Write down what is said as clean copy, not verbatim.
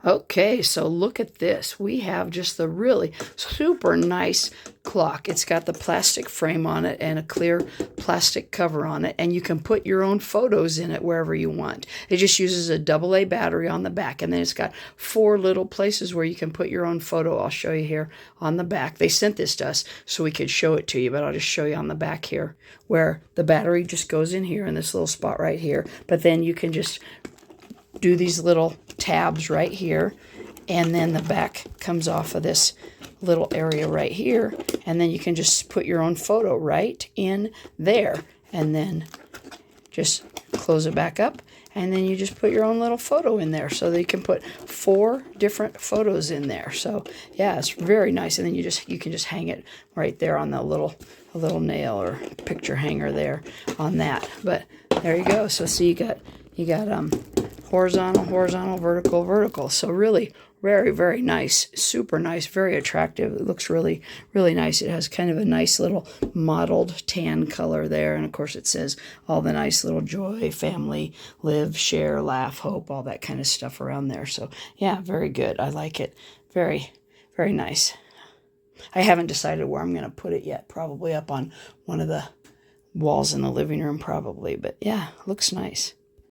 Okay, so look at this. We have just the really super nice clock. It's got the plastic frame on it and a clear plastic cover on it, and you can put your own photos in it wherever you want. It just uses a AA battery on the back, and then it's got 4 little places where you can put your own photo. I'll show you here on the back. They sent this to us so we could show it to you, but I'll just show you on the back here where the battery just goes in here in this little spot right here, but then you can just do these little tabs right here, and then the back comes off of this little area right here, and then you can just put your own photo right in there, and then just close it back up, and then you just put your own little photo in there, so that you can put 4 different photos in there. So yeah, it's very nice. And then you can just hang it right there on the little nail or picture hanger there on that. But there you go. So see, you got horizontal, vertical. So really very, very nice, super nice, very attractive. It looks really, really nice. It has kind of a nice little mottled tan color there. And of course it says all the nice little joy, family, live, share, laugh, hope, all that kind of stuff around there. So yeah, very good. I like it. Very, very nice. I haven't decided where I'm going to put it yet. Probably up on one of the walls in the living room probably. But yeah, looks nice.